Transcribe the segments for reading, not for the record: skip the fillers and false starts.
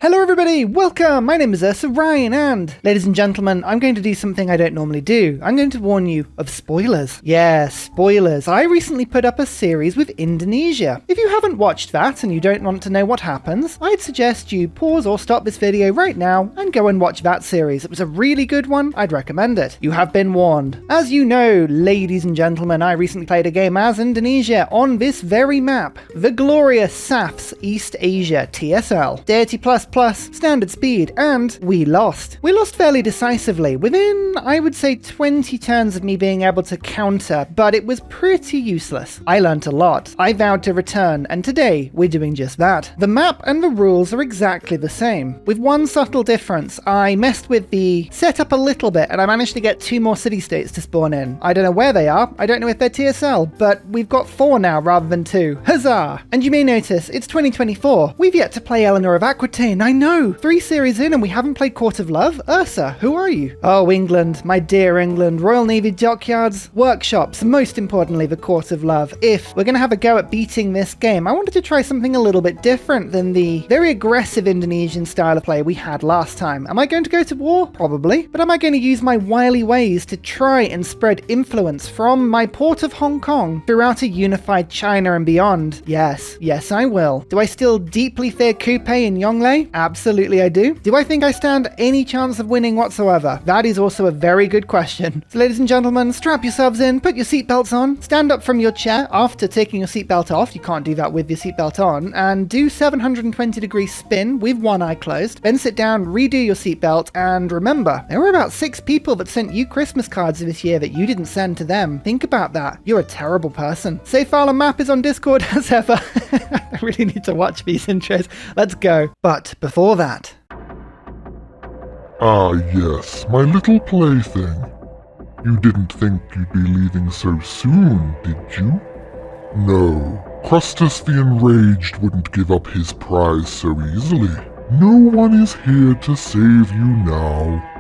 Hello everybody, welcome! My name is Ursa and, ladies and gentlemen, I'm going to do something I don't normally do. I'm going to warn you of spoilers. Yeah, spoilers. I recently put up a series with Indonesia. If you haven't watched that and you don't want to know what happens, I'd suggest you pause or stop this video right now and go and watch that series. It was a really good one, I'd recommend it. You have been warned. As you know, ladies and gentlemen, I recently played a game as Indonesia on this very map. The glorious SAFS East Asia TSL. Deity standard speed, and we lost. We lost fairly decisively, within, I would say, 20 turns of me being able to counter, but it was pretty useless. I learnt a lot. I vowed to return, and today we're doing just that. The map and the rules are exactly the same, with one subtle difference. I messed with the setup a little bit, and I managed to get 2 more city-states to spawn in. I don't know where they are, I don't know if they're TSL, but we've got 4 now rather than 2. Huzzah! And you may notice, it's 2024. We've yet to play Eleanor England. I know! 3 series in and we haven't played Court of Love? Ursa, who are you? Oh, England, my dear England. Royal Navy dockyards, workshops, and most importantly, the Court of Love. If we're going to have a go at beating this game, I wanted to try something a little bit different than the very aggressive Indonesian style of play we had last time. Am I going to go to war? Probably. But am I going to use my wily ways to try and spread influence from my port of Hong Kong throughout a unified China and beyond? Yes, I will. Do I still deeply fear Coupe and Yongle? Absolutely I do. Do I think I stand any chance of winning whatsoever? That is also a very good question. So ladies and gentlemen, strap yourselves in, put your seatbelts on, stand up from your chair after taking your seatbelt off, you can't do that with your seatbelt on, and do 720-degree spin with one eye closed, then sit down, redo your seatbelt, and remember, there were about 6 people that sent you Christmas cards this year that you didn't send to them. Think about that. You're a terrible person. Save file and map is on Discord as ever. I really need to watch these intros. Let's go. But before that... Ah yes, my little plaything. You didn't think you'd be leaving so soon, did you? No, Crustus the Enraged wouldn't give up his prize so easily. No one is here to save you now.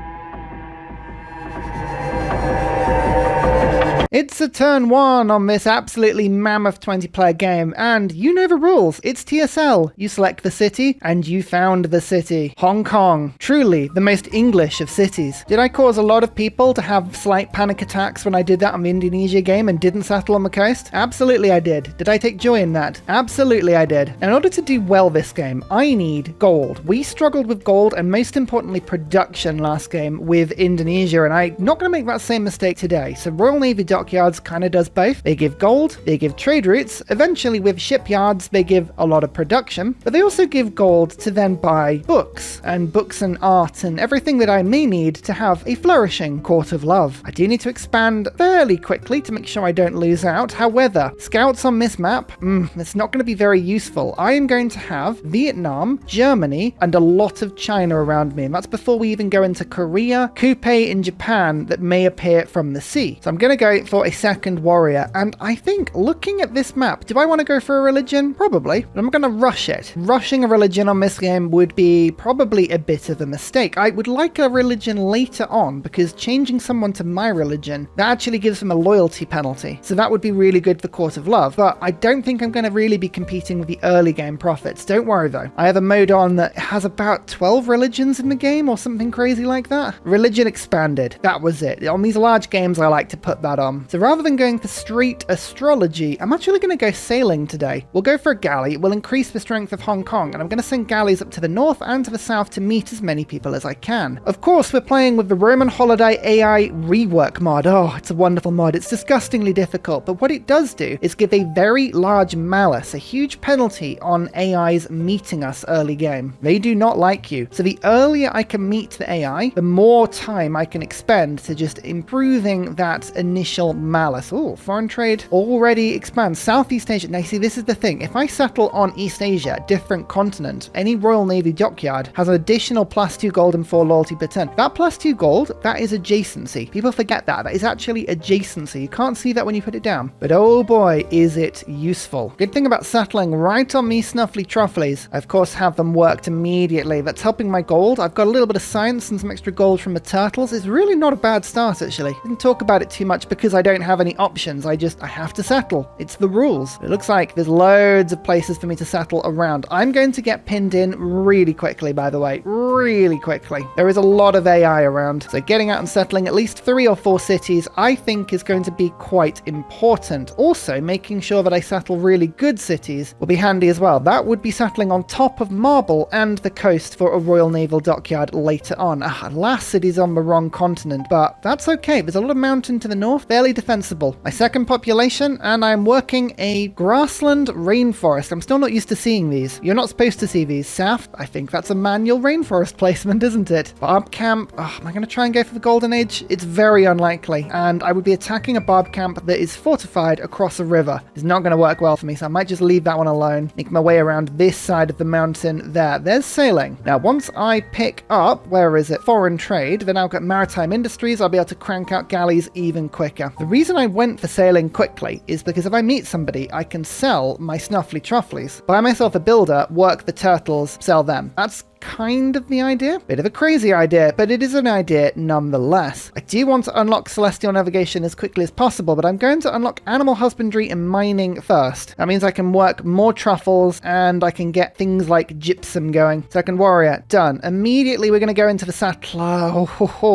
It's a turn 1 on this absolutely mammoth 20-player game, and you know the rules. It's TSL. You select the city, and you found the city. Hong Kong. Truly, the most English of cities. Did I cause a lot of people to have slight panic attacks when I did that on the Indonesia game and didn't settle on the coast? Absolutely I did. Did I take joy in that? Absolutely I did. In order to do well this game, I need gold. We struggled with gold, and most importantly, production last game with Indonesia, and I'm not going to make that same mistake today. So Royal Navy Dockyards kind of does both. They give gold, they give trade routes, eventually with shipyards they give a lot of production, but they also give gold to then buy books and art and everything that I may need to have a flourishing Court of Love. I do need to expand fairly quickly to make sure I don't lose out. However, scouts on this map, it's not going to be very useful. I am going to have Vietnam, Germany, and a lot of China around me, and that's before we even go into Korea, Coupe in Japan that may appear from the sea. So I'm going to go for a second warrior, and I think looking at this map, do I want to go for a religion? Probably, but I'm going to rush it. Rushing a religion on this game would be probably a bit of a mistake. I would like a religion later on, because changing someone to my religion, that actually gives them a loyalty penalty, so that would be really good for Court of Love, but I don't think I'm going to really be competing with the early game profits. Don't worry though, I have a mode on that has about 12 religions in the game or something crazy like that. Religion expanded, that was it. On these large games I like to put that on. So rather than going for straight astrology, I'm actually going to go sailing today. We'll go for a galley, it will increase the strength of Hong Kong, and I'm going to send galleys up to the north and to the south to meet as many people as I can. Of course, we're playing with the Roman Holiday AI rework mod. Oh, it's a wonderful mod. It's disgustingly difficult, but what it does do is give a very large malus, a huge penalty on AIs meeting us early game. They do not like you. So the earlier I can meet the AI, the more time I can expend to just improving that initial malice. Oh, foreign trade already expands. Southeast Asia. Now, see, this is the thing. If I settle on East Asia, different continent, any Royal Navy dockyard has an additional +2 gold and 4 loyalty per turn. That +2 gold, that is adjacency. People forget that. That is actually adjacency. You can't see that when you put it down. But oh boy, is it useful. Good thing about settling right on these snuffly trufflies, I of course have them worked immediately. That's helping my gold. I've got a little bit of science and some extra gold from the turtles. It's really not a bad start, actually. Didn't talk about it too much because because I don't have any options. I have to settle. It's the rules. It looks like there's loads of places for me to settle around. I'm going to get pinned in really quickly, by the way. Really quickly. There is a lot of AI around, so getting out and settling at least 3 or 4 cities I think is going to be quite important. Also, making sure that I settle really good cities will be handy as well. That would be settling on top of Marble and the coast for a Royal Naval Dockyard later on. Alas, it is on the wrong continent, but that's okay. There's a lot of mountain to the north, fairly defensible. My second population, and I'm working a grassland rainforest. I'm still not used to seeing these. You're not supposed to see these. Saf, I think that's a manual rainforest placement, isn't it? Barb camp. Am I going to try and go for the Golden Age? It's very unlikely, and I would be attacking a barb camp that is fortified across a river. It's not going to work well for me, so I might just leave that one alone. Make my way around this side of the mountain there. There's sailing. Now, once I pick up, where is it? Foreign trade, then I'll get maritime industries. I'll be able to crank out galleys even quicker. The reason I went for sailing quickly is because if I meet somebody, I can sell my snuffly trufflies. Buy myself a builder, work the turtles, sell them. That's kind of the idea. Bit of a crazy idea, but it is an idea nonetheless. I do want to unlock celestial navigation as quickly as possible, but I'm going to unlock animal husbandry and mining first. That means I can work more truffles and I can get things like gypsum going. Second warrior, done. Immediately we're going to go into the sattler.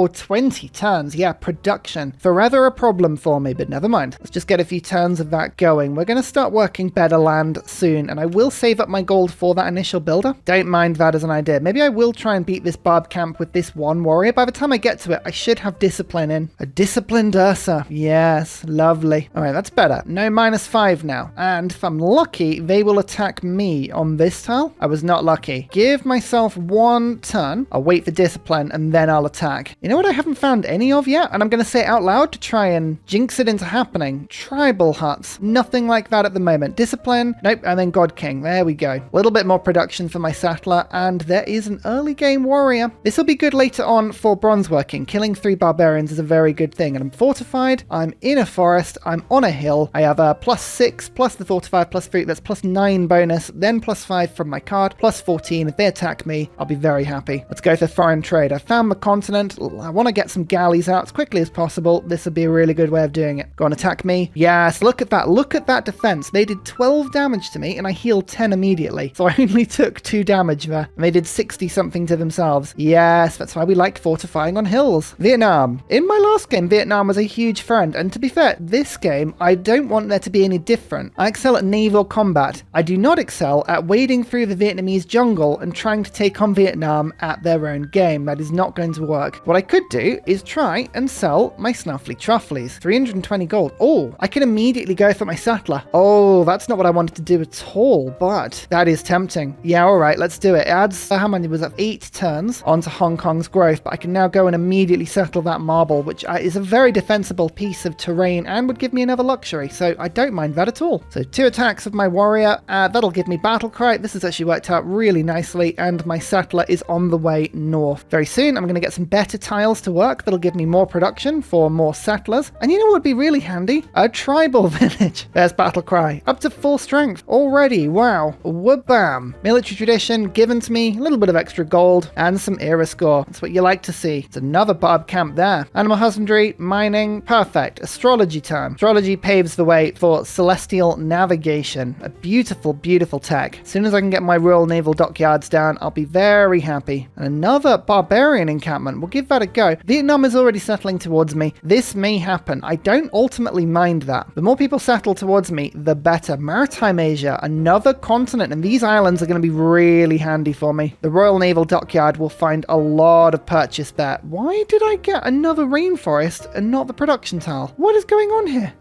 20 turns. Yeah, production. Forever a problem for me, but never mind. Let's just get a few turns of that going. We're going to start working better land soon, and I will save up my gold for that initial builder. Don't mind that as an idea. Maybe I will try and beat this barb camp with this one warrior. By the time I get to it, I should have discipline in. A disciplined Ursa. Yes, lovely. All right, that's better. No -5 now. And if I'm lucky, they will attack me on this tile. I was not lucky. Give myself 1 turn. I'll wait for discipline and then I'll attack. You know what I haven't found any of yet? And I'm going to say it out loud to try and jinx it into happening. Tribal huts. Nothing like that at the moment. Discipline. Nope. And then God King. There we go. A little bit more production for my settler. And there is an early game warrior. This will be good later on for bronze working. Killing 3 barbarians is a very good thing. And I'm fortified. I'm in a forest. I'm on a hill. I have a +6 plus the fortified +3. That's +9 bonus. Then +5 from my card. +14. If they attack me, I'll be very happy. Let's go for foreign trade. I found the continent. I want to get some galleys out as quickly as possible. This would be a really good way of doing it. Go on, attack me. Yes, look at that. Look at that defense. They did 12 damage to me and I healed 10 immediately. So I only took 2 damage there. And they did 60 something to themselves. Yes, that's why we like fortifying on hills. Vietnam. In my last game, Vietnam was a huge friend. And to be fair, this game, I don't want there to be any different. I excel at naval combat. I do not excel at wading through the Vietnamese jungle and trying to take on Vietnam at their own game. That is not going to work. What I could do is try and sell my snuffly trufflies. 320 gold. Oh, I can immediately go for my settler. Oh, that's not what I wanted to do at all, but that is tempting. Yeah, all right, let's do it. It adds, how many was that? 8 turns onto Hong Kong's growth, but I can now go and immediately settle that marble, which is a very defensible piece of terrain and would give me another luxury, so I don't mind that at all. So 2 attacks of my warrior, that'll give me battle cry. This has actually worked out really nicely, and my settler is on the way north. Very soon, I'm going to get some better tiles to work that'll give me more production for more settlers, and you know what would be really handy? A tribal village. There's battle cry. Up to full strength already. Wow. Wabam. Military tradition given to me, a little bit of extra gold, and some era score. That's what you like to see. It's another barb camp there. Animal husbandry, mining, perfect. Astrology time. Astrology paves the way for celestial navigation. A beautiful, beautiful tech. As soon as I can get my Royal Naval Dockyards down, I'll be very happy. And another barbarian encampment. We'll give that a go. Vietnam is already settling towards me. This may happen. I don't ultimately mind that. The more people settle towards me, the better. Maritime Asia, another continent, and these islands are going to be really handy for me. The Royal Naval Dockyard will find a lot of purchase there. Why did I get another rainforest and not the production tile? What is going on here?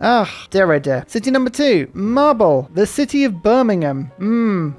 Dear oh dear. City number 2, Marble, the city of Birmingham.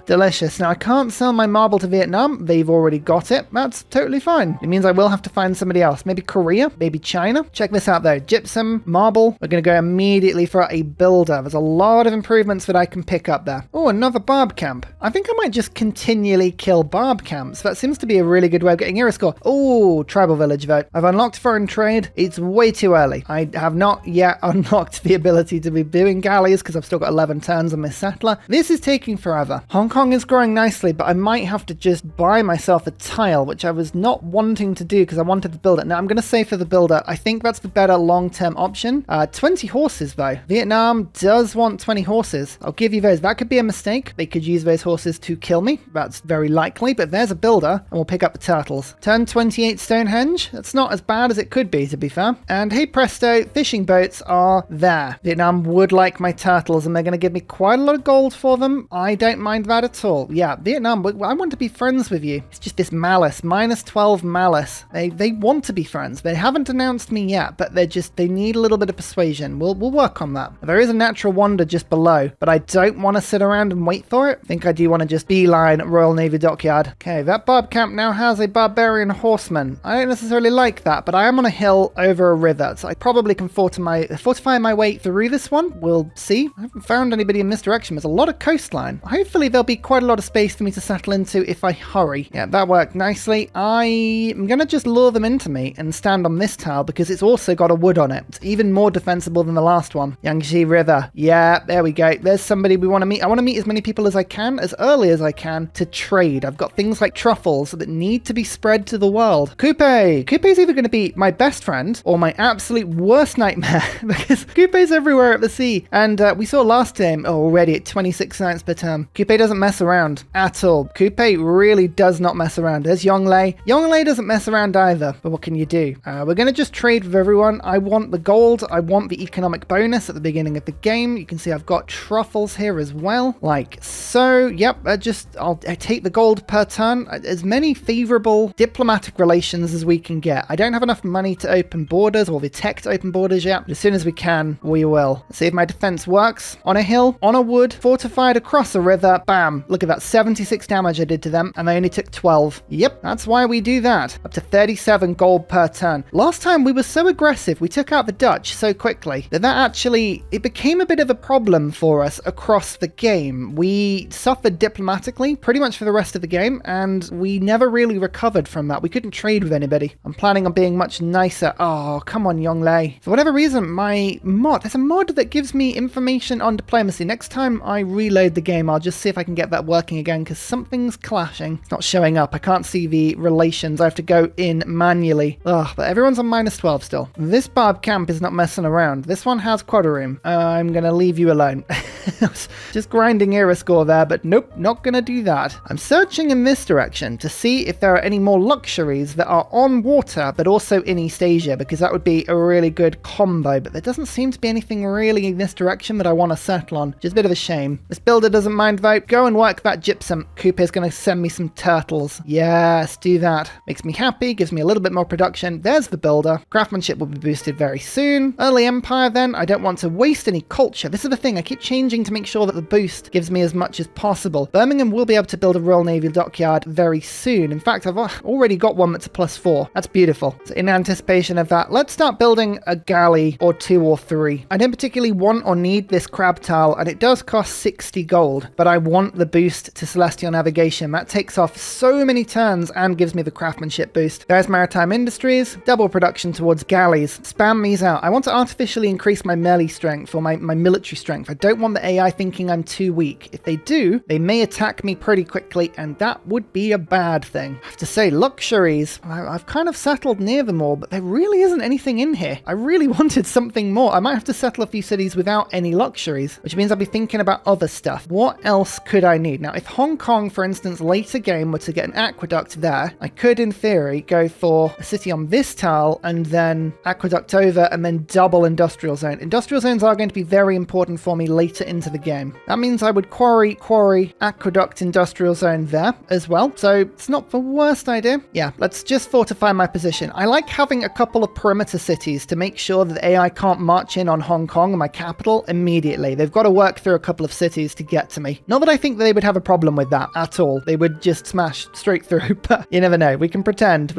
Delicious. Now I can't sell my marble to Vietnam. They've already got it. That's totally fine. It means I will have to find somebody else. Maybe Korea, maybe China. Check this out though. Gypsum, marble. We're going to go immediately for a builder. There's a lot of improvements that I can pick up there. Oh, another barb camp. I think I might just continually kill barb camps. That seems to be a really good way of getting era score. Oh, tribal village vote. I've unlocked foreign trade. It's way too early. I have not yet unlocked the ability to be doing galleys because I've still got 11 turns on my settler. This is taking forever. Hong Kong is growing nicely, but I might have to just buy myself a tile, which I was not wanting to do because I wanted to build it. Now, I'm going to say for the builder, I think that's the better long-term option. 20 horses, though. Vietnam does want 20 horses. I'll give you those. That could be a mistake. They could use those horses to kill me. That's very likely, but there's a builder, and we'll pick up the turtles. Turn 28 Stonehenge. That's not as bad as it could be, to be fair. And hey presto, fishing boats are there. Vietnam would like my turtles, and they're going to give me quite a lot of gold for them. I don't mind that at all. Yeah, Vietnam, I want to be friends with you. It's just this malice, minus 12 malice. They want to be friends. They haven't announced me yet, but they need a little bit of persuasion. We'll work on that. There is a natural wonder just below, but I don't want to sit around and wait for it. I think I do want to just beeline Royal Navy Dockyard. Okay, that barb camp now has a barbarian horseman. I don't necessarily like that, but I am on a hill over a river, so I probably can fortify my way through this one. We'll see. I haven't found anybody in this direction. There's a lot of coastline. Hopefully there'll be quite a lot of space for me to settle into if I hurry. Yeah, that worked nicely. I'm going to just lure them into me and stand on this tile because it's also got a wood on it. It's even more defensible than the last one. Yangtze River. Yeah, there we go. There's somebody we want to meet. I want to meet as many people as I can, as early as I can, to trade. I've got things like truffles that need to be spread to the world. Coupe's either going to be my best friend or my absolute worst nightmare because Coupe's everywhere at the sea. And we saw last time already at 26 nights per term. Coupe doesn't mess around at all. Coupe really does not mess around. There's Yonglei. Yonglei doesn't mess around either, but what can you do? We're going to just trade with everyone. I want the gold. I want the economic bonus at the beginning of the game. You can see I've got truffles here as well, like so. Yep, I take the gold per turn. As many favorable diplomatic relations as we can get. I don't have enough money to open borders or the tech to open borders yet, but as soon as we can, we will. Let's see if my defense works. On a hill, on a wood, fortified across a river. Bam. Look at that, 76 damage I did to them, and they only took 12. Yep, that's why we do that. Up to 37 gold per turn. Last time we were so aggressive, we took out the Dutch so quickly that actually, it became a bit of a problem for us across the game. We suffered diplomatically pretty much for the rest of the game, and we never really recovered from that. We couldn't trade with anybody. I'm planning on being much nicer. Oh, come on, Yonglei. For whatever reason, there's a mod that gives me information on diplomacy. Next time I reload the game, I'll just see if I can get that working again, because something's clashing. It's not showing up. I can't see the relations. I have to go in manually. Ugh, but everyone's on minus 12 still. This barb camp is not messing around. This one has quadroom. I'm gonna leave you alone. Just grinding era score there, but nope, not gonna do that. I'm searching in this direction to see if there are any more luxuries that are on water, but also in East Asia, because that would be a really good combo, but there doesn't seem to be anything really in this direction that I want to settle on. Just a bit of a shame. This builder doesn't mind though. Go and work that gypsum. Coupe's gonna send me some turtles. Yes, do that. Makes me happy, gives me a little bit more production. There's the builder. Craftsmanship will be boosted very soon. Early empire then. I don't want to waste any culture. This is the thing. I keep changing to make sure that the boost gives me as much as possible. Birmingham will be able to build a Royal Navy Dockyard very soon. In fact, I've already got one that's a +4. That's beautiful. So in anticipation of that, let's start building a galley or 2 or 3. I don't particularly want or need this crab tile, and it does cost 60 gold, but I want the boost to celestial navigation. That takes off so many turns and gives me the craftsmanship boost. There's maritime industries, double production towards galleys. Spam these out. I want to artificially increase my melee strength or my military strength. I don't want the AI thinking I'm too weak. If they do, they may attack me pretty quickly, and that would be a bad thing. I have to say, luxuries, I've kind of settled near them all, but there really isn't anything in here. I really wanted something more. I might have to settle a few cities without any luxuries, which means I'll be thinking about other stuff. What else could I need? Now, if Hong Kong, for instance, later game were to get an aqueduct there, I could, in theory, go for a city on this tile and then aqueduct over and then double industrial zone. Industrial zones are going to be very important for me later into the game. That means I would quarry, aqueduct, industrial zone there as well. So it's not the worst idea. Yeah, let's just fortify my position. I like having a couple of perimeter cities to make sure that the AI can't march in on Hong Kong, my capital, immediately. They've got to work through a couple of cities to get to me. Not that I think they would have a problem with that at all. They would just smash straight through, but you never know. We can pretend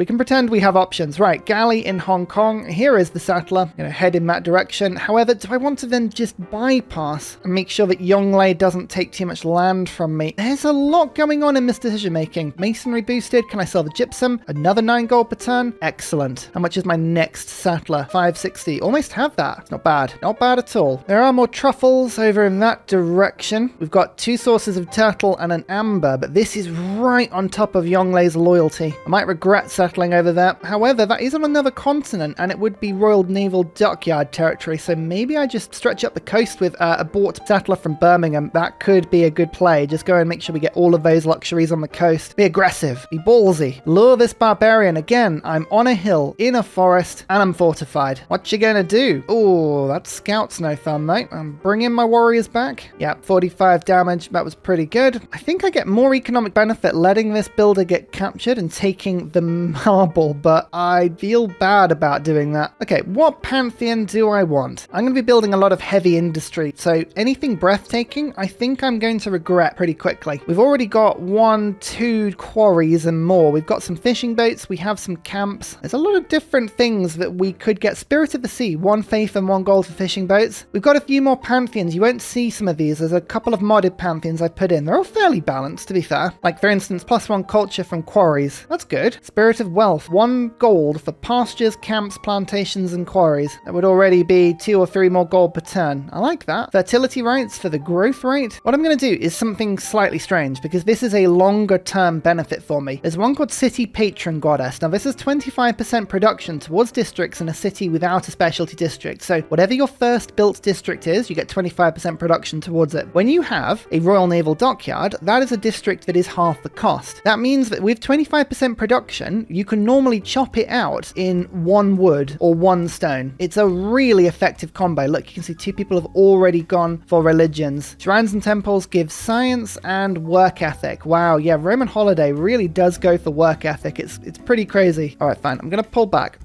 we have options. Right, galley in Hong Kong. Here is the settler. Head in that direction. However, do I want to then just bypass and make sure that Yonglei doesn't take too much land from me? There's a lot going on in this decision making? Masonry boosted. Can I sell the gypsum? Another 9 gold per turn. Excellent. How much is my next settler? 560. Almost have that. It's not bad. Not bad at all. There are more truffles over in that direction. We've got 2 sources of turtle and an amber, but this is right on top of Yonglei's loyalty. I might regret settling over there. However, that is on another continent, and it would be Royal Naval Dockyard territory, so maybe I just stretch up the coast with a bought settler from Birmingham. That could be a good play. Just go and make sure we get all of those luxuries on the coast. Be aggressive. Be ballsy. Lure this barbarian. Again, I'm on a hill, in a forest, and I'm fortified. What you gonna do? Oh, that scout's no fun, though. I'm bringing my warriors back. Yeah, 45 damage. That was pretty good. I think I get more economic benefit letting this builder get captured and taking the marble, but I feel bad about doing that. Okay, what pantheon do I want? I'm going to be building a lot of heavy industry, so anything breathtaking, I think I'm going to regret pretty quickly. We've already got 1, 2 quarries and more. We've got some fishing boats. We have some camps. There's a lot of different things that we could get. Spirit of the Sea, 1 faith and 1 gold for fishing boats. We've got a few more pantheons. You won't see some of these. There's a couple of modded pantheons I put in. They're all fairly balanced, to be fair. Like, for instance, +1 culture from quarries. That's good. Spirit of Wealth, 1 gold for pastures, camps, plantations, and quarries. That would already be 2 or 3 more gold per turn. I like that. Fertility rights for the growth rate. What I'm going to do is something slightly strange, because this is a longer term benefit for me. There's one called City Patron Goddess. Now, this is 25% production towards districts in a city without a specialty district. So whatever your first built district is, you get 25% production towards it. When you have a Royal Naval Dockyard, that is a district that is half the cost. That means that with 25% production, you can normally chop it out in 1 wood or 1 stone. It's a really effective combo. Look, you can see 2 people have already gone for religions. Shrines and temples give science and work ethic. Wow, yeah, Roman Holiday really does go for work ethic. It's pretty crazy. All right, fine. I'm going to pull back.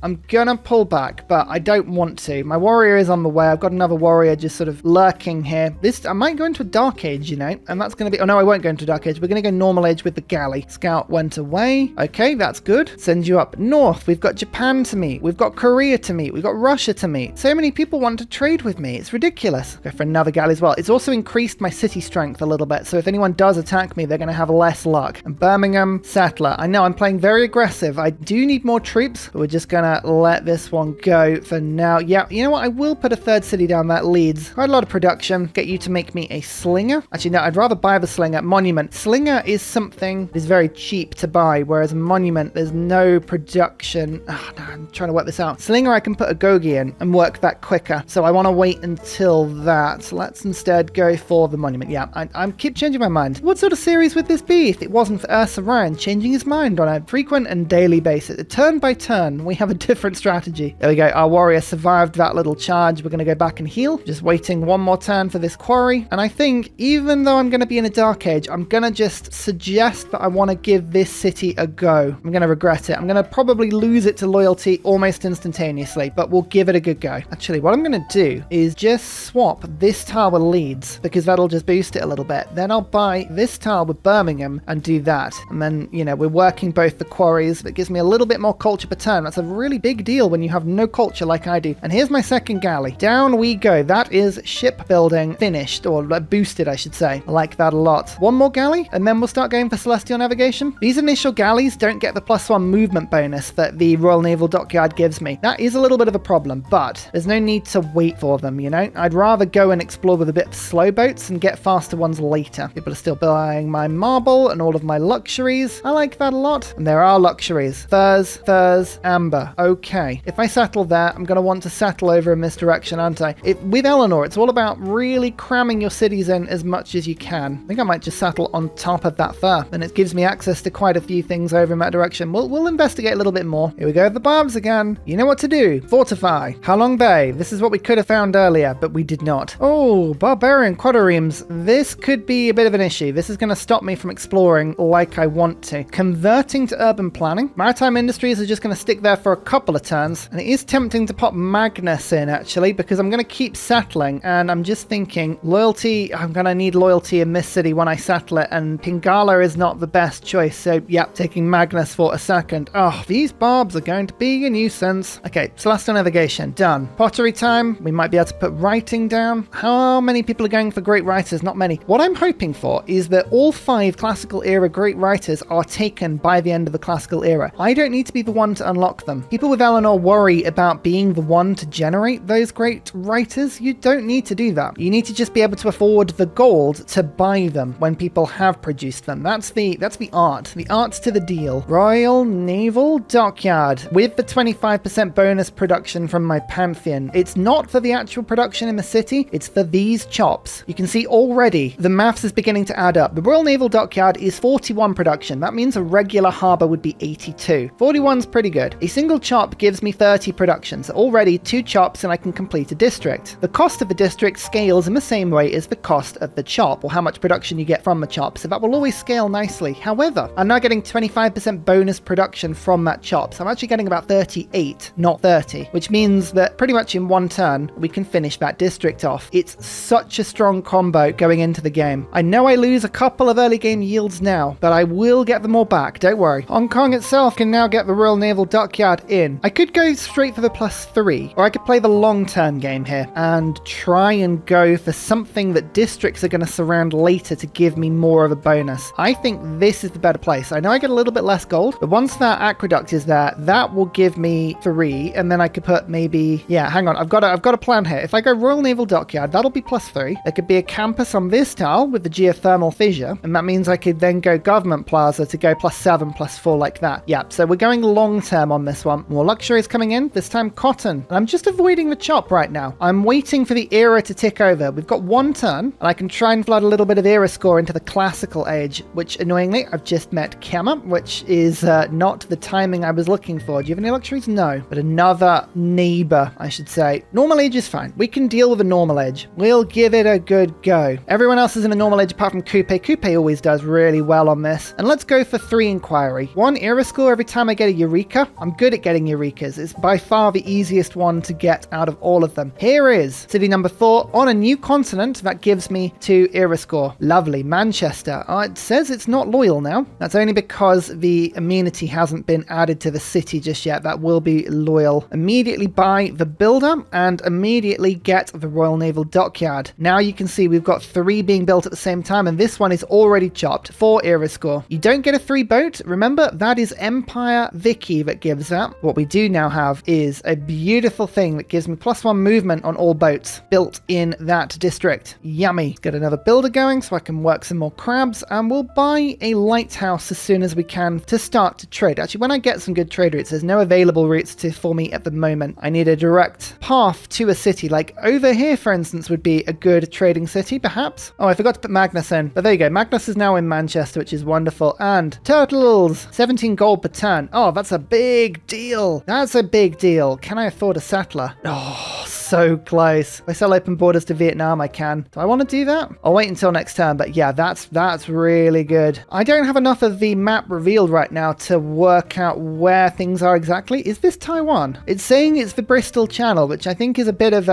But I don't want to. My warrior is on the way. I've got another warrior just sort of lurking here. I might go into a dark age, you know, and that's going to be... Oh, no, I won't go into dark age. We're going to go normal age with the galley. Scout went away. Okay, that's good. Send you up north. We've got Japan to meet. We've got Korea to meet. We've got Russia to meet. So many people want to trade with me. It's ridiculous. Go for another galley as well. It's also increased my city strength a little bit. So if anyone does attack me, they're going to have less luck. And Birmingham, settler. I know I'm playing very aggressive. I do need more troops, but we're just going to let this one go for now. Yeah, you know what? I will put a 3rd city down that Leeds. Quite a lot of production. Get you to make me a slinger. Actually, no, I'd rather buy the slinger. Monument. Slinger is something that is very cheap to buy, whereas monument, there's no production. Oh, no, I'm trying to work this out. Slinger, I can put a Gogi in and work that quicker. So I want to wait until that. Let's instead go for the monument. Yeah, I keep changing my mind. What sort of series would this be if it wasn't for Ursa Ryan changing his mind on a frequent and daily basis? Turn by turn, we have a different strategy. There we go. Our warrior survived that little charge. We're going to go back and heal. Just waiting 1 more turn for this quarry. And I think even though I'm going to be in a dark age, I'm going to just suggest that I want to give this city a go. I'm going to regret it. I'm going to probably lose it to loyalty almost instantaneously, but we'll give it a good go. Actually, what I'm going to do is just swap this tile with Leeds, because that'll just boost it a little bit. Then I'll buy this tile with Birmingham and do that. And then, you know, we're working both the quarries. That gives me a little bit more culture per turn. That's a really big deal when you have no culture like I do. And here's my 2nd galley. Down we go. That is shipbuilding finished, or boosted, I should say. I like that a lot. 1 more galley, and then we'll start going for celestial navigation. These initial galleys don't get the +1 movement bonus that the Royal Naval Dockyard gives me. That is a little bit of a problem, but there's no need to wait for them, you know? I'd rather go and explore with a bit of slow boats and get faster ones later. People are still buying my marble and all of my luxuries. I like that a lot. And there are luxuries. Furs, amber. Okay. If I settle there, I'm going to want to settle over in this direction, aren't I? With Eleanor, it's all about really cramming your cities in as much as you can. I think I might just settle on top of that fur, and it gives me access to quite a few things over in that direction. We'll investigate a little bit more. Here we go, the barbs again. You know what to do. Fortify. Halong Bay. This is what we could have found earlier, but we did not. Oh, barbarian quadriremes. This could be a bit of an issue. This is going to stop me from exploring like I want to. Converting to urban planning. Maritime industries are just going to stick there for a couple of turns, and it is tempting to pop Magnus in, actually, because I'm going to keep settling, and I'm just thinking loyalty. I'm going to need loyalty in this city when I settle it, and Pingala is not the best choice. So yeah, taking Magnus for a second. Oh, these barbs are going to be a nuisance. Okay, celestial navigation done. Pottery time. We might be able to put writing down. How many people are going for great writers? Not many. What I'm hoping for is that all 5 classical era era great writers are taken by the end of the classical era. I don't need to be the one to unlock them. People with Eleanor worry about being the one to generate those great writers. You don't need to do that. You need to just be able to afford the gold to buy them when people have produced them. That's the art. The art's to the deal. Royal Naval Dockyard with the 25% bonus production from my Pantheon. It's not for the actual production in the city, it's for these chops. You can see already the maths is beginning to add up. The Royal Naval Dockyard is 41 production. That means a regular harbour would be 82. 41's pretty good. A single chop gives me 30 production, so already 2 chops and I can complete a district. The cost of the district scales in the same way as the cost of the chop, or how much production you get from the chop, so that will always scale nicely. However, I'm now getting 25% bonus production from that chop, so I'm actually getting about 38, not 30, which means that pretty much in one turn, we can finish that district off. It's such a strong combo going into the game. I know I lose a couple of early game yields now, but I will get them all back, don't worry. Hong Kong itself can now get the Royal Naval Dockyard in. I could go straight for the +3, or I could play the long-term game here and try and go for something that districts are going to surround later to give me more of a bonus. I think this is the better place. I know I get a little bit less gold, but once that aqueduct is there, that will give me 3, and then I could put maybe, yeah, hang on, I've got a plan here. If I go Royal Naval Dockyard, that'll be +3. There could be a campus on this tile with the geothermal fissure, and that means I could then go Government Plaza to go +7, +4 like that. Yeah, so we're going long term on this one. More luxuries coming in, this time cotton. And I'm just avoiding the chop right now. I'm waiting for the era to tick over. We've got one turn, and I can try and flood a little bit of era score into the classical age, which annoyingly, I've just met Kema, which is not the timing I was looking for. Do you have any luxuries? No, but another neighbor, I should say. Normal age is fine. We can deal with a normal age. We'll give it a good go. Everyone else is in a normal age apart from Coupe. Coupe always does really well on this. And let's go for 3 inquiry. 1 era score every time I get a Eureka. I'm good at getting Eurekas. It's by far the easiest one to get out of all of them. Here is city number 4 on a new continent. That gives me 2 era score. Lovely. Manchester. It says it's not loyal now. That's only because the amenity hasn't been added to the city just yet. That will be loyal. Immediately buy the builder and immediately get the Royal Naval Dockyard. Now you can see we've got 3 being built at the same time, and this one is already chopped. 4 era score. You don't get a 3 boat. Remember, that is Empire Vicky that gives that. What we do now have is a beautiful thing that gives me +1 movement on all boats built in that district. Yummy. Get another builder going so I can work some more crabs, and we'll buy a lighthouse as soon as we can to start to trade. Actually, when I get some good trade routes, there's no available routes for me at the moment. I need a direct path to a city, like over here, for instance, would be a good trading city, perhaps. Oh, I forgot to put Magnus in, but there you go. Magnus is now in Manchester, which is wonderful. And turtles, 17 gold per turn. Oh, that's a big deal. That's a big deal. Can I afford a settler? Oh, so close. If I sell open borders to Vietnam, I can. Do I want to do that? I'll wait until next turn, but yeah, that's really good. I don't have enough of the map revealed right now to work out where things are exactly. Is this Taiwan? It's saying it's the Bristol Channel, which I think is a bit of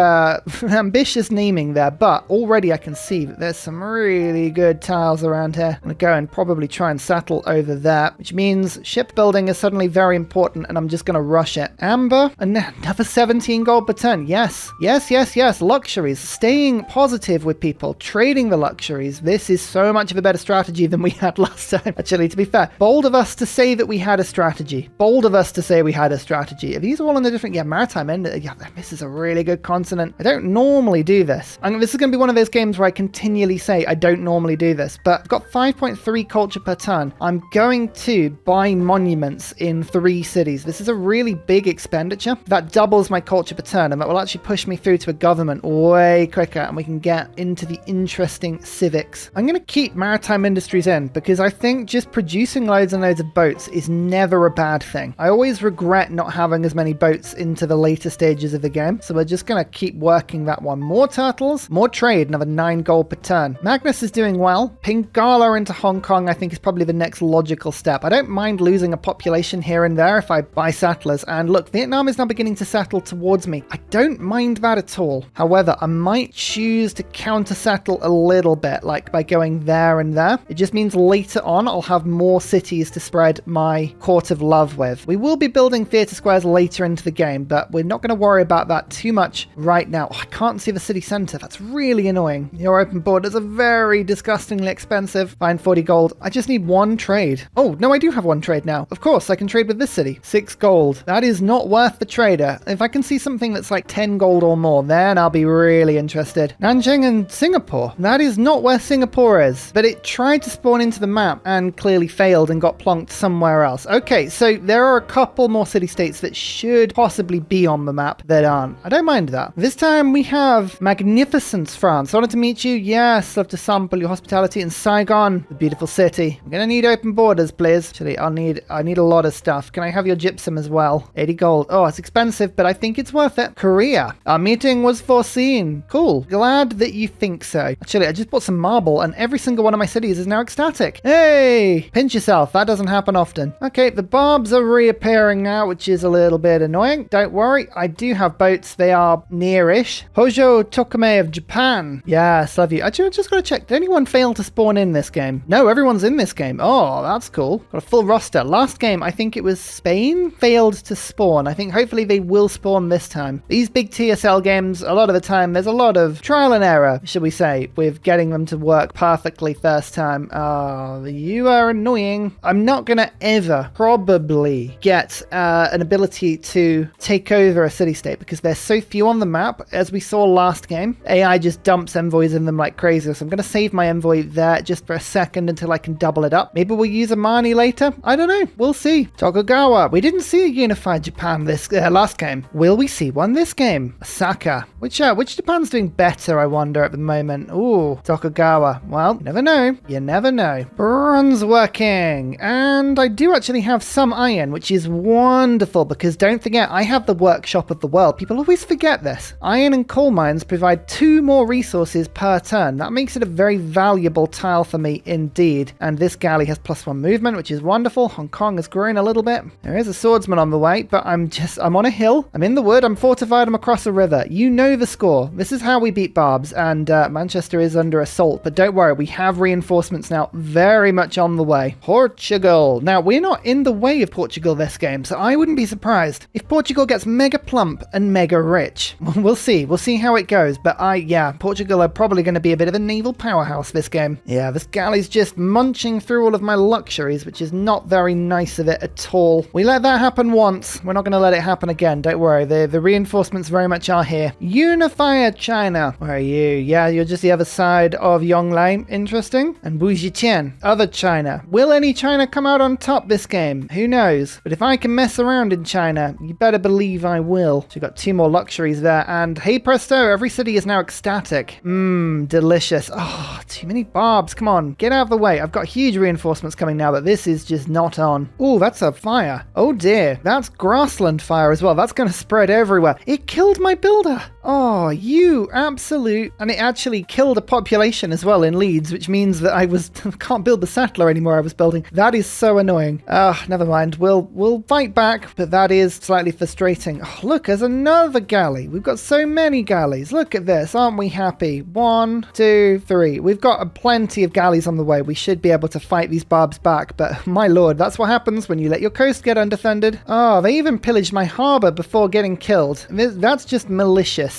ambitious naming there, but already I can see that there's some really good tiles around here. I'm gonna go and probably try and settle over there, which means shipbuilding is suddenly very important, and I'm just gonna rush it. Amber, another 17 gold per turn. Yes. Luxuries. Staying positive with people, trading the luxuries. This is so much of a better strategy than we had last time. Actually, to be fair, bold of us to say that we had a strategy. Bold of us to say we had a strategy. Are these all on the different, maritime end? Yeah, this is a really good continent. I don't normally do this. This is going to be one of those games where I continually say I don't normally do this, but I've got 5.3 culture per turn. I'm going to buy monuments in 3 cities. This is a really big expenditure. That doubles my culture per turn, and that will actually push me through to a government way quicker, and we can get into the interesting civics. I'm going to keep maritime industries in because I think just producing loads and loads of boats is never a bad thing. I always regret not having as many boats into the later stages of the game, so we're just going to keep working that one. More turtles, more trade, another 9 gold per turn. Magnus is doing well. Pingala into Hong Kong I think is probably the next logical step. I don't mind losing a population here and there if I buy settlers, and look, Vietnam is now beginning to settle towards me. I don't mind mind that at all. However, I might choose to counter settle a little bit, like by going there and there. It just means later on I'll have more cities to spread my Court of Love with. We will be building theatre squares later into the game, but we're not going to worry about that too much right now. Oh, I can't see the city centre. That's really annoying. Your open borders are very disgustingly expensive. Fine, 40 gold. I just need one trade. Oh, no, I do have one trade now. Of course, I can trade with this city. 6 gold. That is not worth the trader. If I can see something that's like 10 gold or more, then I'll be really interested. Nanjing and Singapore. That is not where Singapore is, but it tried to spawn into the map and clearly failed and got plonked somewhere else. Okay, so there are a couple more city-states that should possibly be on the map that aren't. I don't mind that. This time we have Magnificence, France. Honored to meet you. Yes, love to sample your hospitality in Saigon, the beautiful city. I'm gonna need open borders, please. Actually, I need a lot of stuff. Can I have your gypsum as well? 80 gold. Oh, it's expensive, but I think it's worth it. Korea. Our meeting was foreseen. Cool. Glad that you think so. Actually, I just bought some marble and every single one of my cities is now ecstatic. Hey, pinch yourself. That doesn't happen often. Okay, the barbs are reappearing now, which is a little bit annoying. Don't worry, I do have boats. They are near-ish. Hojo Tokame of Japan. Yes, love you. I just gotta check. Did anyone fail to spawn in this game? No, everyone's in this game. Oh, that's cool. Got a full roster. Last game, I think it was Spain, failed to spawn. I think hopefully they will spawn this time. These big TSL games, a lot of the time, there's a lot of trial and error, should we say, with getting them to work perfectly first time. Oh, you are annoying. I'm not gonna ever probably get an ability to take over a city-state because there's so few on the map. As we saw last game, AI just dumps envoys in them like crazy. So I'm going to save my envoy there just for a second until I can double it up. Maybe we'll use a Mani later. I don't know. We'll see. Tokugawa. We didn't see a unified Japan this last game. Will we see one this game? Osaka. Which Japan's doing better, I wonder, at the moment? Ooh, Tokugawa. Well, you never know. You never know. Bronze working. And I do actually have some iron, which is wonderful because don't forget, I have the workshop of the world. People always forget this. Iron and coal mines provide 2 more resources per turn. That makes it a very valuable tile for me indeed. And this galley has +1 movement, which is wonderful. Hong Kong has grown a little bit. There is a swordsman on the way, but I'm on a hill. I'm in the wood. I'm fortified. I'm across a river. You know the score. This is how we beat barbs. And Manchester is under assault, but don't worry. We have reinforcements now very much on the way. Portugal. Now, we're not in the way of Portugal this game, so I wouldn't be surprised if Portugal gets mega plump and mega rich. We'll see. We'll see how it goes. But Portugal are probably going to be a bit of a naval powerhouse this game. Yeah, this galley's just munching through all of my luxuries, which is not very nice of it at all. We let that happen once. We're not going to let it happen again. Don't worry. The reinforcements very much are here. Unifier China. Where are you? Yeah, you're just the other side of Yonglei. Interesting. And Wujiqian. Other China. Will any China come out on top this game? Who knows? But if I can mess around in China, you better believe I will. So we've got 2 more luxuries there. And hey presto, every city is now ecstatic. Delicious. Oh, too many barbs. Come on, get out of the way. I've got huge reinforcements coming now, but this is just not on. Oh, that's a fire. Oh dear, that's grassland fire as well. That's going to spread everywhere. It killed my builder. Oh, you absolute... And it actually killed a population as well in Leeds, which means that I can't build the settler anymore I was building. That is so annoying. Never mind. We'll fight back, but that is slightly frustrating. Oh, look, there's another galley. We've got so many galleys. Look at this. Aren't we happy? 1, 2, 3. We've got plenty of galleys on the way. We should be able to fight these barbs back, but my lord, that's what happens when you let your coast get undefended. Oh, they even pillaged my harbor before getting killed. That's just malicious.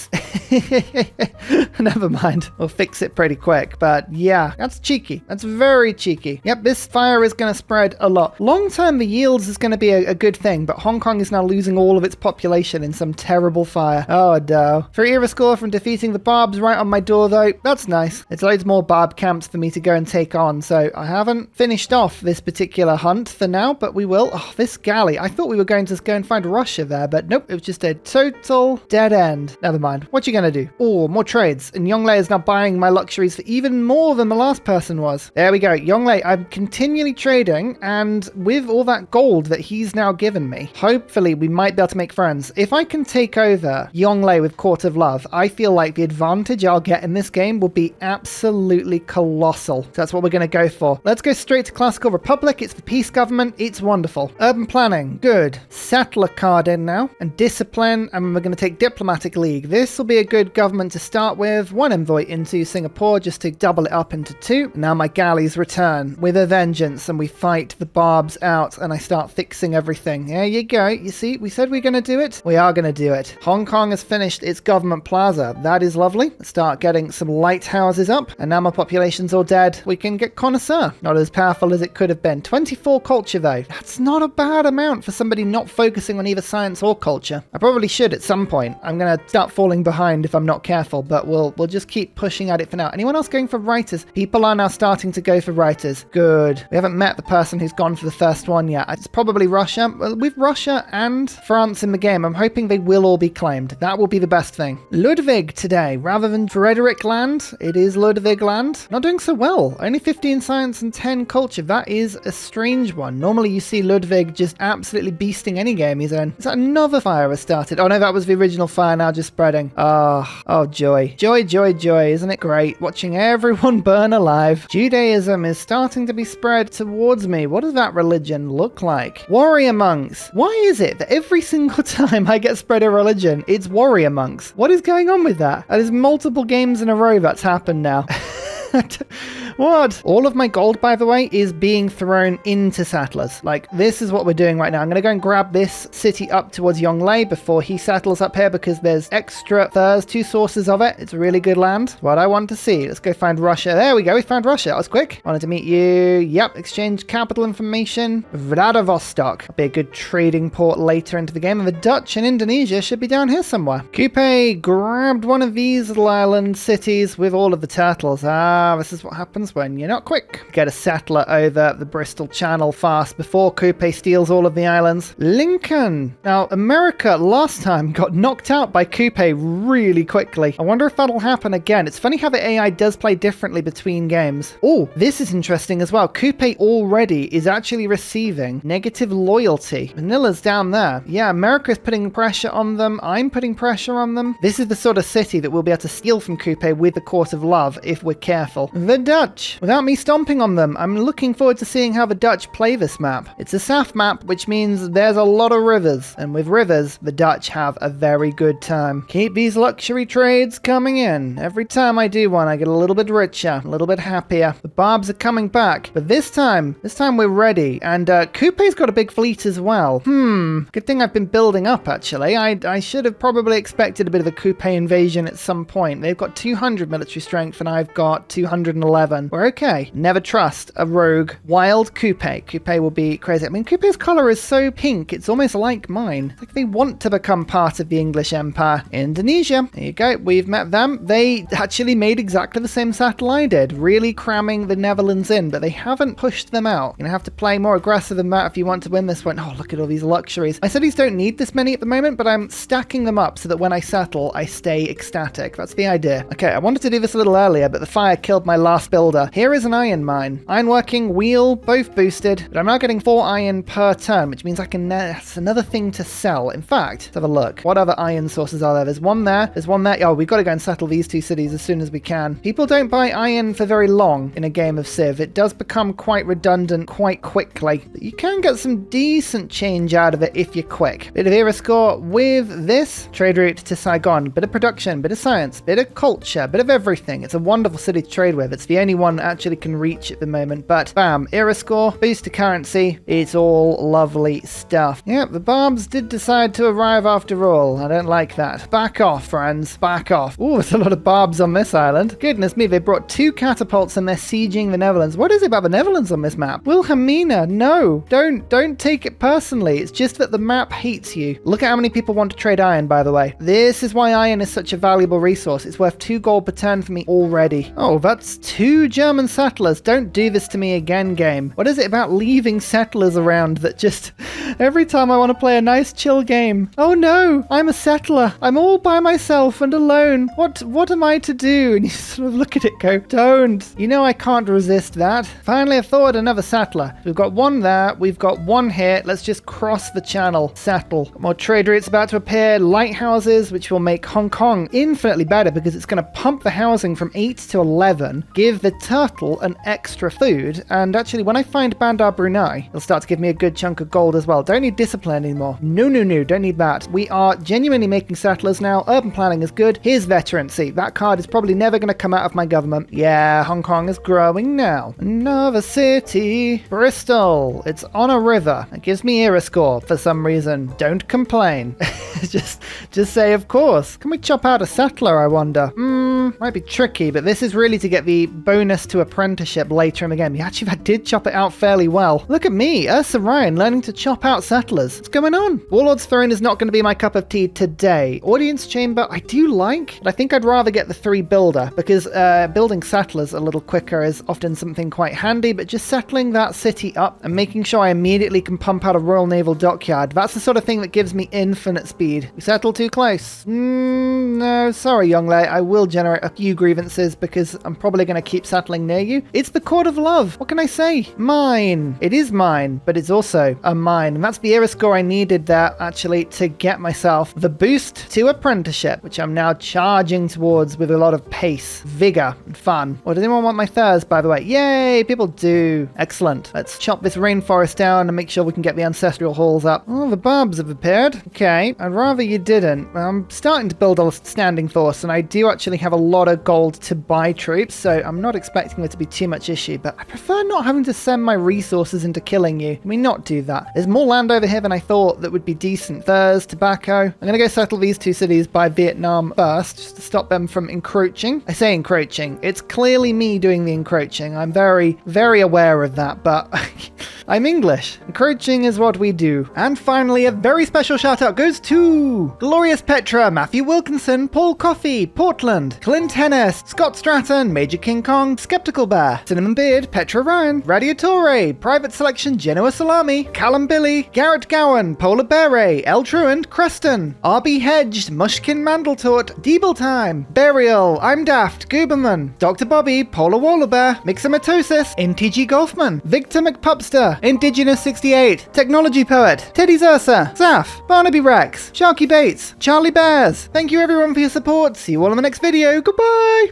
Never mind. We'll fix it pretty quick. But yeah, that's cheeky. That's very cheeky. Yep, this fire is going to spread a lot. Long term, the yields is going to be a good thing, but Hong Kong is now losing all of its population in some terrible fire. Oh, no. 3 era score from defeating the barbs right on my door, though. That's nice. It's loads more barb camps for me to go and take on, so I haven't finished off this particular hunt for now, but we will. Oh, this galley. I thought we were going to go and find Russia there, but nope, it was just a total dead end. Never mind. What you gonna do? Oh, more trades. And Yonglei is now buying my luxuries for even more than the last person was. There we go. Yonglei, I'm continually trading, and with all that gold that he's now given me, hopefully we might be able to make friends. If I can take over Yonglei with Court of Love, I feel like the advantage I'll get in this game will be absolutely colossal. So that's what we're gonna go for. Let's go straight to Classical Republic. It's the peace government. It's wonderful. Urban planning. Good. Settler card in now. And discipline. And we're gonna take Diplomatic League. This will be a good government to start with. 1 envoy into Singapore just to double it up into 2. Now my galleys return with a vengeance and we fight the barbs out and I start fixing everything. There you go. You see, we said we're going to do it. We are going to do it. Hong Kong has finished its government plaza. That is lovely. Let's start getting some lighthouses up. And now my population's all dead. We can get Connoisseur. Not as powerful as it could have been. 24 culture though. That's not a bad amount for somebody not focusing on either science or culture. I probably should at some point. I'm going to start falling behind if I'm not careful, but we'll just keep pushing at it for now. Anyone else going for writers? People are now starting to go for writers. Good. We haven't met the person who's gone for the first one yet. It's probably Russia. Well, with Russia and France in the game, I'm hoping they will all be claimed. That will be the best thing. Ludwig today, rather than Frederick land, it is Ludwig land. Not doing so well. Only 15 science and 10 culture. That is a strange one. Normally you see Ludwig just absolutely beasting any game he's in. Is that another fire has started? Oh no, that was the original fire now just spreading. Oh joy. Joy, joy, joy. Isn't it great? Watching everyone burn alive. Judaism is starting to be spread towards me. What does that religion look like? Warrior monks. Why is it that every single time I get spread a religion, it's warrior monks? What is going on with that? There's multiple games in a row that's happened now. What? All of my gold, by the way, is being thrown into settlers. Like, this is what we're doing right now. I'm going to go and grab this city up towards Yonglei before he settles up here because there's extra There's 2 sources of it. It's a really good land. What I want to see. Let's go find Russia. There we go. We found Russia. That was quick. Wanted to meet you. Yep. Exchange capital information. Vladivostok. That'll be a good trading port later into the game. And the Dutch and Indonesia should be down here somewhere. Coupe grabbed one of these little island cities with all of the turtles. This is what happens when you're not quick. Get a settler over the Bristol Channel fast before Coupe steals all of the islands. Lincoln. Now, America last time got knocked out by Coupe really quickly. I wonder if that'll happen again. It's funny how the AI does play differently between games. Oh, this is interesting as well. Coupe already is actually receiving negative loyalty. Manila's down there. Yeah, America's putting pressure on them. I'm putting pressure on them. This is the sort of city that we'll be able to steal from Coupe with the Court of Love if we're careful. The Dutch. Without me stomping on them, I'm looking forward to seeing how the Dutch play this map. It's a south map, which means there's a lot of rivers. And with rivers, the Dutch have a very good time. Keep these luxury trades coming in. Every time I do one, I get a little bit richer, a little bit happier. The barbs are coming back. But this time we're ready. And Coupe's got a big fleet as well. Good thing I've been building up, actually. I should have probably expected a bit of a Coupe invasion at some point. They've got 200 military strength and I've got 211. We're okay. Never trust a rogue wild Coupe. Coupe will be crazy. I mean, Coupe's color is so pink, it's almost like mine. It's like they want to become part of the English Empire. Indonesia. There you go. We've met them. They actually made exactly the same settle I did, really cramming the Netherlands in, but they haven't pushed them out. You're gonna have to play more aggressive than that if you want to win this one. Oh, look at all these luxuries. My cities don't need this many at the moment, but I'm stacking them up so that when I settle, I stay ecstatic. That's the idea. Okay, I wanted to do this a little earlier, but the fire killed my last builder. Here is an iron mine. Ironworking, wheel, both boosted, but I'm now getting 4 iron per turn, which means I can, that's another thing to sell. In fact, let's have a look. What other iron sources are there? There's one there. There's one there. Oh, we've got to go and settle these 2 cities as soon as we can. People don't buy iron for very long in a game of Civ. It does become quite redundant quite quickly, but you can get some decent change out of it if you're quick. Bit of era score with this. Trade route to Saigon. Bit of production, bit of science, bit of culture, bit of everything. It's a wonderful city to trade with. It's the only one actually can reach at the moment, but bam, era score, boost to currency. It's all lovely stuff. Yep, the barbs did decide to arrive after all. I don't like that. Back off, friends. Back off. Ooh, there's a lot of barbs on this island. Goodness me, they brought 2 catapults and they're sieging the Netherlands. What is it about the Netherlands on this map? Wilhelmina, no. Don't take it personally. It's just that the map hates you. Look at how many people want to trade iron, by the way. This is why iron is such a valuable resource. It's worth 2 gold per turn for me already. Oh, that's 2 German settlers. Don't do this to me again, game. What is it about leaving settlers around that just every time I want to play a nice chill game? Oh no, I'm a settler. I'm all by myself and alone. What am I to do? And you sort of look at it, go, don't. You know I can't resist that. Finally, I thought another settler. We've got 1 there. We've got 1 here. Let's just cross the channel. Settle. More trade routes about to appear. Lighthouses, which will make Hong Kong infinitely better because it's going to pump the housing from 8 to 11. Give the turtle an extra food, and actually when I find Bandar Brunei, it'll start to give me a good chunk of gold as well. Don't need discipline anymore. No, don't need that. We are genuinely making settlers now. Urban planning is good. Here's veterancy. That card is probably never going to come out of my government. Yeah, Hong Kong is growing now. Another city. Bristol. It's on a river. It gives me era score for some reason. Don't complain. just say of course. Can we chop out a settler, I wonder? Might be tricky, but this is really to get the bonus to apprenticeship later in the game. Actually, I did chop it out fairly well. Look at me, Ursa Ryan, learning to chop out settlers. What's going on? Warlord's Throne is not going to be my cup of tea today. Audience Chamber, I do like, but I think I'd rather get the 3 builder, because building settlers a little quicker is often something quite handy, but just settling that city up and making sure I immediately can pump out a Royal Naval Dockyard, that's the sort of thing that gives me infinite speed. We settle too close. No, sorry, young lady, I will generate a few grievances because I'm probably going to keep settling near you. It's the Court of Love. What can I say? Mine. It is mine, but it's also a mine. And that's the era score I needed there, actually, to get myself the boost to apprenticeship, which I'm now charging towards with a lot of pace, vigor, and fun. Or does anyone want my furs, by the way? Yay, people do. Excellent. Let's chop this rainforest down and make sure we can get the ancestral halls up. Oh, the barbs have appeared. Okay, I'd rather you didn't. I'm starting to build a standing force, and I do actually have a lot of gold to buy troops, so I'm not expecting there to be too much issue, but I prefer not having to send my resources into killing you. Can we not do that? There's more land over here than I thought that would be decent. Furs, tobacco. I'm going to go settle these 2 cities by Vietnam first, just to stop them from encroaching. I say encroaching. It's clearly me doing the encroaching. I'm very, very aware of that, but I'm English. Encroaching is what we do. And finally, a very special shout out goes to Glorious Petra, Matthew Wilkinson, Paul Coffey, Portland, Clint Hennis, Scott Stratton, Major King Kong, Skeptical Bear, Cinnamon Beard, Petra Ryan, Radiatore, Private Selection, Genoa Salami, Callum Billy, Garrett Gowan, Polar Beret, El Truant, Creston, RB Hedged, Mushkin Mandletort, Deeble Time, Burial, I'm Daft, Gooberman, Dr. Bobby, Polar Wallabear, Mixomatosis, NTG Golfman, Victor McPupster, Indigenous 68, Technology Poet, Teddy Ursa, Zaf, Barnaby Rex, Sharky Bates, Charlie Bears. Thank you everyone for your support. See you all in the next video. Goodbye!